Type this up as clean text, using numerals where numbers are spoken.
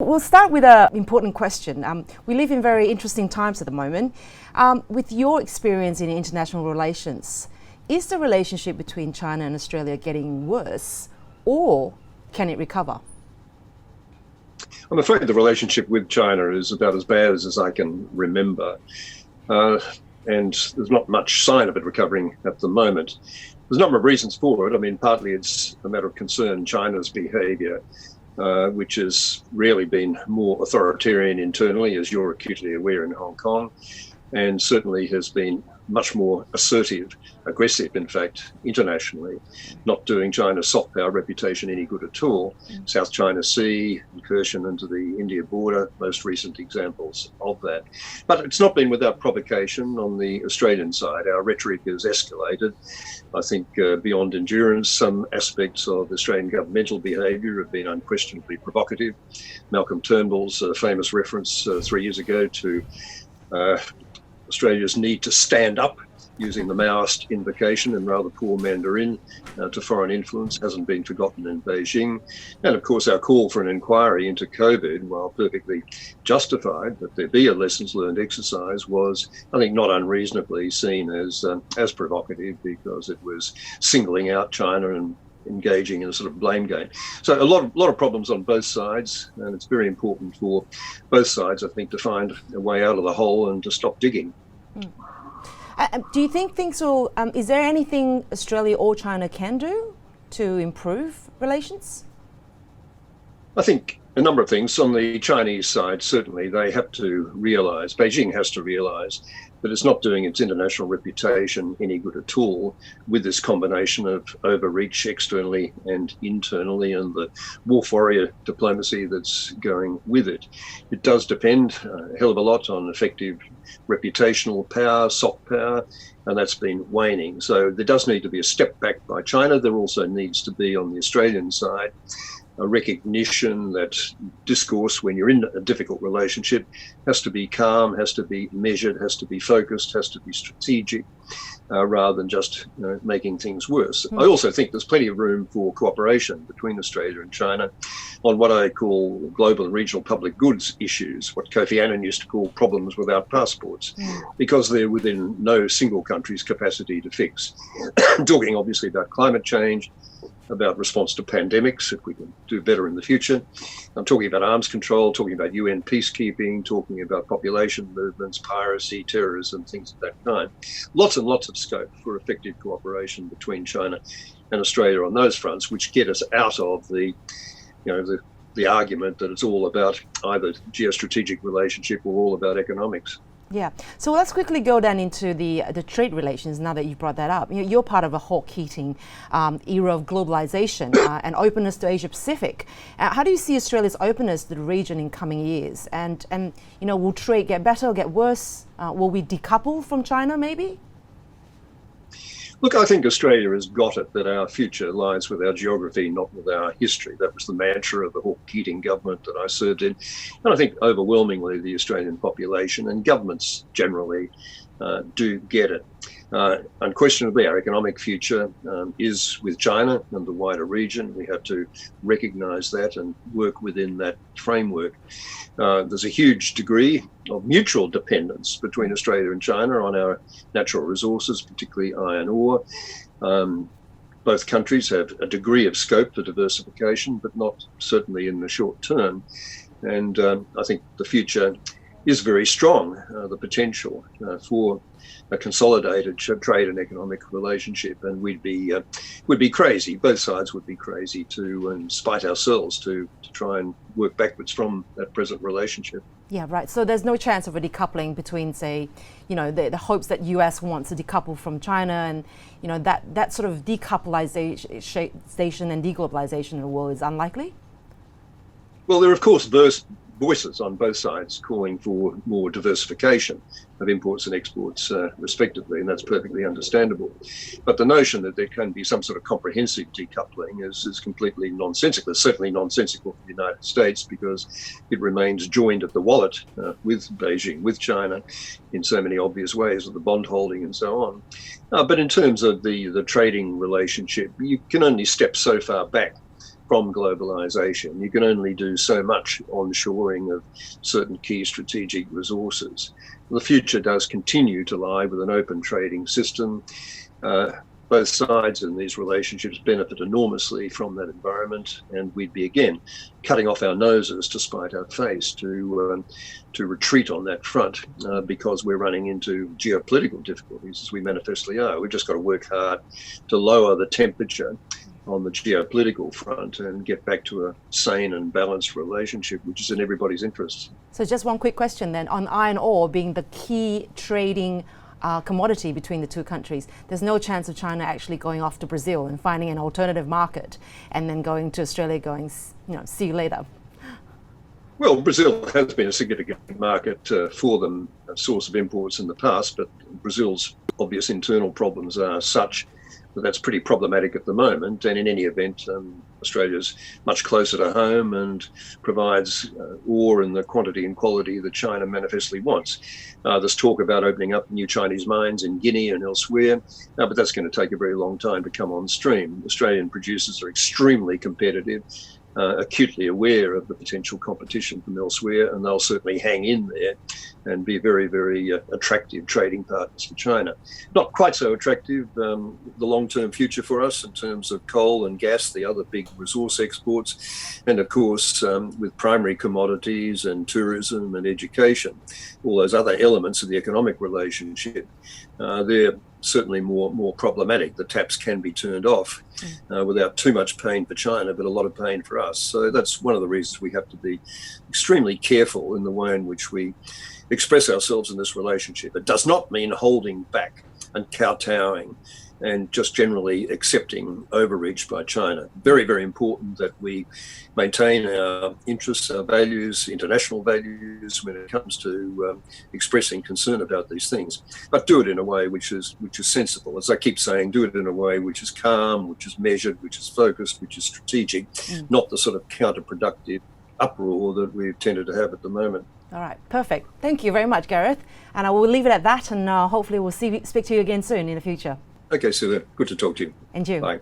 We'll start with an important question. We live in very interesting times at the moment. With your experience in international relations, is the relationship between China and Australia getting worse, or can it recover? I'm afraid the relationship with China is about as bad as I can remember. And there's not much sign of it recovering at the moment. There's a number of reasons for it. I mean, partly it's a matter of concern, China's behaviour, which has really been more authoritarian internally, as you're acutely aware, in Hong Kong, and certainly has been much more assertive, aggressive, in fact, internationally, not doing China's soft power reputation any good at all. South China Sea, incursion into the India border, most recent examples of that. But it's not been without provocation on the Australian side. Our rhetoric has escalated. I think beyond endurance, some aspects of Australian governmental behaviour have been unquestionably provocative. Malcolm Turnbull's famous reference 3 years ago to Australia's need to stand up, using the Maoist invocation in rather poor Mandarin, to foreign influence hasn't been forgotten in Beijing. And of course, our call for an inquiry into COVID, while perfectly justified, that there be a lessons learned exercise, was, I think, not unreasonably seen as provocative, because it was singling out China and engaging in a sort of blame game. So a lot of problems on both sides, and it's very important for both sides, I think, to find a way out of the hole and to stop digging. Do you think things will, is there anything Australia or China can do to improve relations? I think a number of things. On the Chinese side, certainly they have to realise, Beijing has to realise, that it's not doing its international reputation any good at all with this combination of overreach externally and internally, and the wolf warrior diplomacy that's going with it. It does depend a hell of a lot on effective reputational power, soft power, and that's been waning. So there does need to be a step back by China. There also needs to be, on the Australian side, a recognition that discourse, when you're in a difficult relationship, has to be calm, has to be measured, has to be focused, has to be strategic, rather than just making things worse. I also think there's plenty of room for cooperation between Australia and China on what I call global and regional public goods issues, what Kofi Annan used to call problems without passports, because they're within no single country's capacity to fix. I'm talking obviously about climate change, about response to pandemics, if we can do better in the future. I'm talking about arms control, talking about UN peacekeeping, talking about population movements, piracy, terrorism, things of that kind. Lots and lots of scope for effective cooperation between China and Australia on those fronts, which get us out of the argument that it's all about either geostrategic relationship or all about economics. Yeah. So let's quickly go then into the trade relations now that you've brought that up. You're part of a Hawke-Keating era of globalization and openness to Asia Pacific. How do you see Australia's openness to the region in coming years? And will trade get better or get worse? Will we decouple from China maybe? Look, I think Australia has got it that our future lies with our geography, not with our history. That was the mantra of the Hawke-Keating government that I served in. And I think overwhelmingly the Australian population and governments generally do get it. Unquestionably, our economic future is with China and the wider region. We have to recognise that and work within that framework. There's a huge degree of mutual dependence between Australia and China on our natural resources, particularly iron ore. Both countries have a degree of scope for diversification, but not certainly in the short term. And I think the future is very strong, the potential for a consolidated trade and economic relationship, and we'd be crazy. Both sides would be crazy to spite ourselves to try and work backwards from that present relationship. Yeah, right. So there's no chance of a decoupling between, say, the hopes that US wants to decouple from China, and that sort of decoupling and deglobalization in the world is unlikely. Well, there are of course voices on both sides calling for more diversification of imports and exports respectively, and that's perfectly understandable. But the notion that there can be some sort of comprehensive decoupling is completely nonsensical. It's certainly nonsensical for the United States, because it remains joined at the wallet with Beijing, with China, in so many obvious ways, with the bond holding and so on. But in terms of the trading relationship, you can only step so far back from globalization. You can only do so much onshoring of certain key strategic resources. The future does continue to lie with an open trading system. Both sides in these relationships benefit enormously from that environment, and we'd be again cutting off our noses to spite our face to retreat on that front because we're running into geopolitical difficulties, as we manifestly are. We've just got to work hard to lower the temperature on the geopolitical front and get back to a sane and balanced relationship, which is in everybody's interests. So just one quick question then, on iron ore being the key trading commodity between the two countries, there's no chance of China actually going off to Brazil and finding an alternative market and then going to Australia going, see you later? Well, Brazil has been a significant market for them, a source of imports in the past, but Brazil's obvious internal problems are such that that's pretty problematic at the moment. And in any event, Australia's much closer to home and provides ore in the quantity and quality that China manifestly wants. There's talk about opening up new Chinese mines in Guinea and elsewhere, but that's going to take a very long time to come on stream. Australian producers are extremely competitive, acutely aware of the potential competition from elsewhere, and they'll certainly hang in there and be very, very attractive trading partners for China. Not quite so attractive, the long-term future for us in terms of coal and gas, the other big resource exports, and of course with primary commodities and tourism and education, all those other elements of the economic relationship. They're certainly more problematic. The taps can be turned off without too much pain for China, but a lot of pain for us. So that's one of the reasons we have to be extremely careful in the way in which we express ourselves in this relationship. It does not mean holding back and kowtowing and just generally accepting overreach by China. Very, very important that we maintain our interests, our values, international values when it comes to expressing concern about these things, but do it in a way which is sensible. As I keep saying, do it in a way which is calm, which is measured, which is focused, which is strategic, not the sort of counterproductive uproar that we've tended to have at the moment. All right, perfect. Thank you very much, Gareth. And I will leave it at that, and hopefully we'll speak to you again soon in the future. Okay, Su-Lin, good to talk to you. And you. Bye.